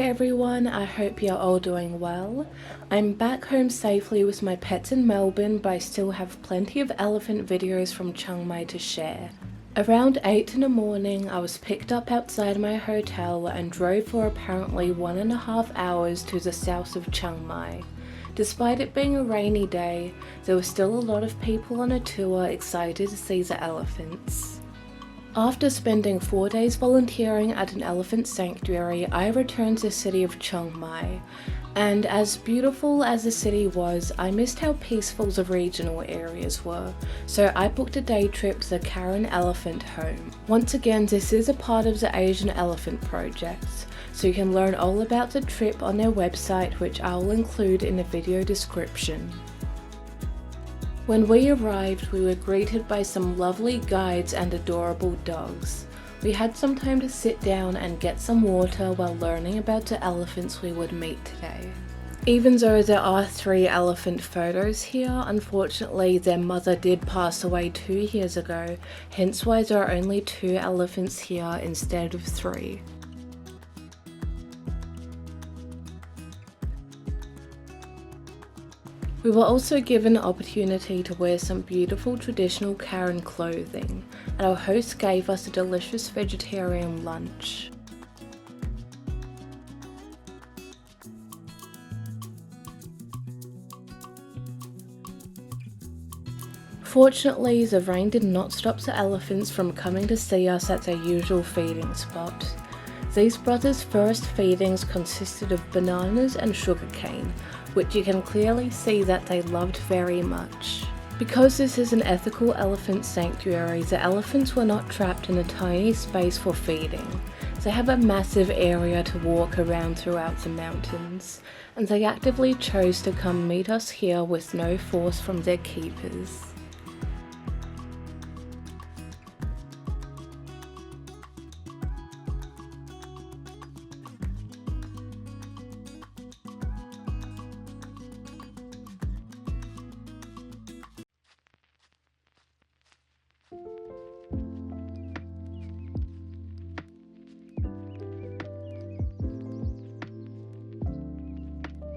everyone, I hope you're all doing well. I'm back home safely with my pets in Melbourne, but I still have plenty of elephant videos from Chiang Mai to share. Around 8 in the morning, I was picked up outside my hotel and drove for apparently 1.5 hours to the south of Chiang Mai. Despite it being a rainy day, there were still a lot of people on a tour excited to see the elephants. After spending 4 days volunteering at an elephant sanctuary, I returned to the city of Chiang Mai. And as beautiful as the city was, I missed how peaceful the regional areas were, so I booked a day trip to the Karen Elephant Home. Once again, this is a part of the Asian Elephant Project, so you can learn all about the trip on their website, which I will include in the video description. When we arrived, we were greeted by some lovely guides and adorable dogs. We had some time to sit down and get some water while learning about the elephants we would meet today. Even though there are 3 elephant photos here, unfortunately their mother did pass away 2 years ago, hence why there are only 2 elephants here instead of 3. We were also given an opportunity to wear some beautiful traditional Karen clothing, and our host gave us a delicious vegetarian lunch. Fortunately, the rain did not stop the elephants from coming to see us at their usual feeding spot. These brothers' first feedings consisted of bananas and sugarcane, which you can clearly see that they loved very much. Because this is an ethical elephant sanctuary, the elephants were not trapped in a tiny space for feeding. They have a massive area to walk around throughout the mountains, and they actively chose to come meet us here with no force from their keepers.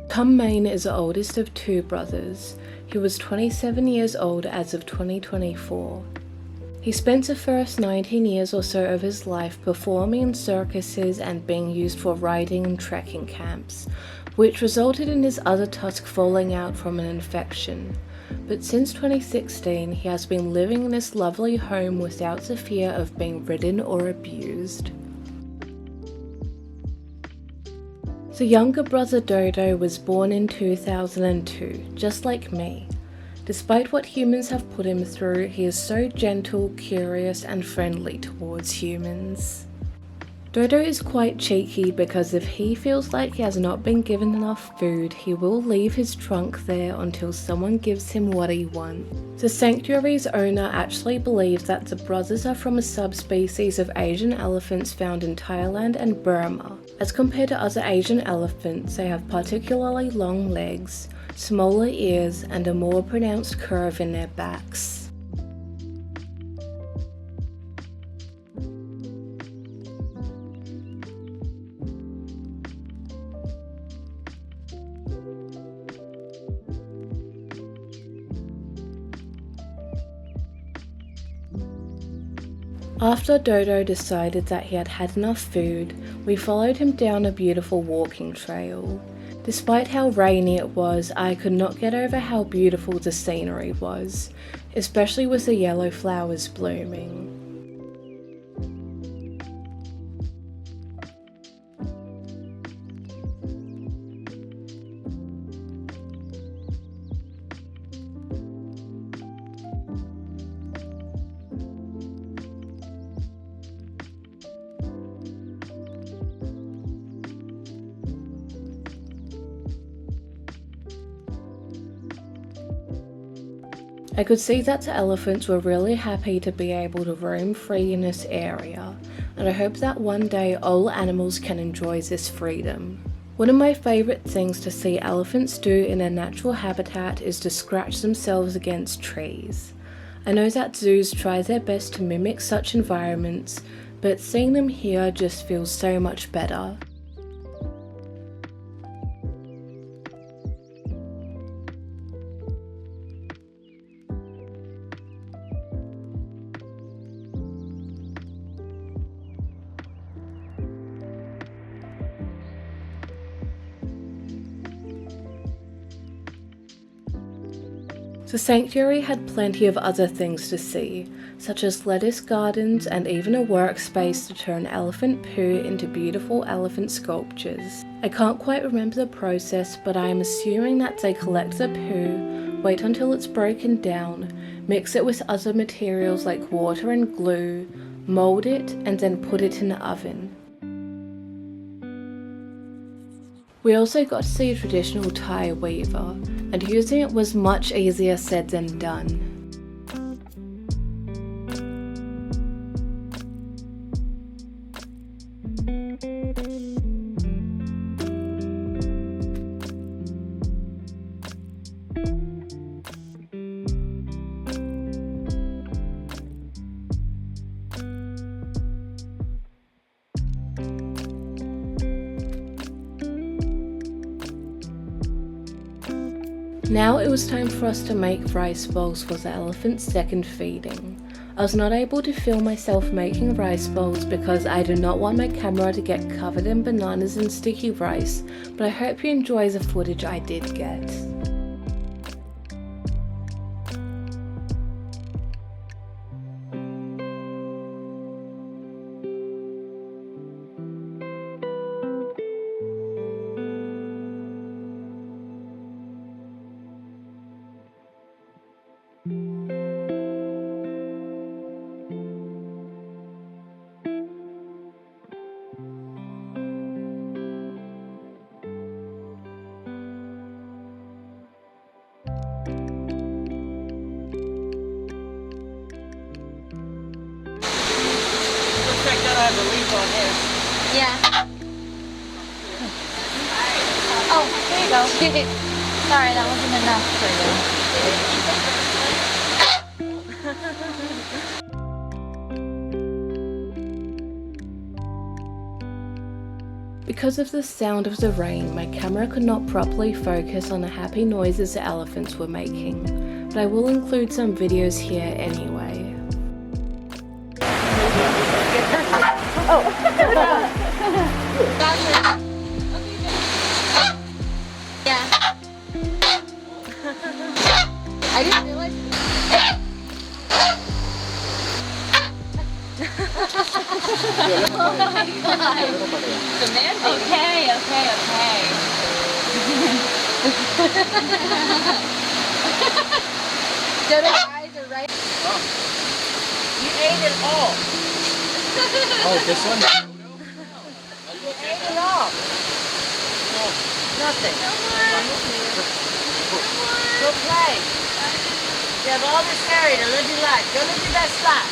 Khum Meun is the oldest of 2 brothers. He was 27 years old as of 2024. He spent the first 19 years or so of his life performing in circuses and being used for riding and trekking camps, which resulted in his other tusk falling out from an infection. But since 2016, he has been living in this lovely home without the fear of being ridden or abused. The younger brother Dodo was born in 2002, just like me. Despite what humans have put him through, he is so gentle, curious, and friendly towards humans. Dodo is quite cheeky because if he feels like he has not been given enough food, he will leave his trunk there until someone gives him what he wants. The sanctuary's owner actually believes that the brothers are from a subspecies of Asian elephants found in Thailand and Burma. As compared to other Asian elephants, they have particularly long legs, smaller ears, and a more pronounced curve in their backs. After Dodo decided that he had had enough food, we followed him down a beautiful walking trail. Despite how rainy it was, I could not get over how beautiful the scenery was, especially with the yellow flowers blooming. I could see that the elephants were really happy to be able to roam free in this area, and I hope that one day all animals can enjoy this freedom. One of my favourite things to see elephants do in their natural habitat is to scratch themselves against trees. I know that zoos try their best to mimic such environments, but seeing them here just feels so much better. The sanctuary had plenty of other things to see, such as lettuce gardens and even a workspace to turn elephant poo into beautiful elephant sculptures. I can't quite remember the process, but I am assuming that they collect the poo, wait until it's broken down, mix it with other materials like water and glue, mold it, and then put it in the oven. We also got to see a traditional Thai weaver, and using it was much easier said than done. Now it was time for us to make rice bowls for the elephant's second feeding. I was not able to film myself making rice bowls because I do not want my camera to get covered in bananas and sticky rice, but I hope you enjoy the footage I did get. Yeah. Oh, there you go. Sorry, that wasn't enough for you. Because of the sound of the rain, my camera could not properly focus on the happy noises the elephants were making, but I will include some videos here anyway. Oh. Yeah. I didn't realize. Oh my God. Demanding. Okay. Dodo eyes are right. Oh. You ate it all. Oh, this one? You ate it all. No. Nothing. Go play. You have all this area to live your life. Go live your best life.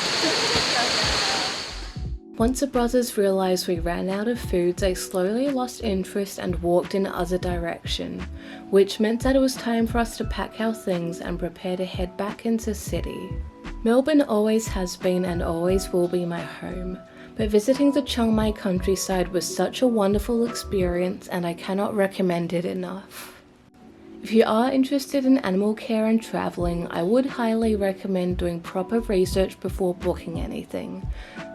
Once the brothers realised we ran out of food, they slowly lost interest and walked in the other direction, which meant that it was time for us to pack our things and prepare to head back into the city. Melbourne always has been and always will be my home, but visiting the Chiang Mai countryside was such a wonderful experience and I cannot recommend it enough. If you are interested in animal care and travelling, I would highly recommend doing proper research before booking anything.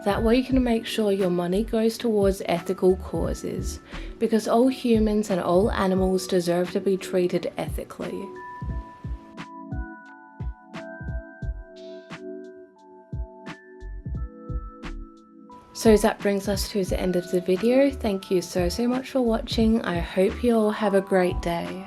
That way you can make sure your money goes towards ethical causes, because all humans and all animals deserve to be treated ethically. So that brings us to the end of the video. Thank you so much for watching. I hope you all have a great day.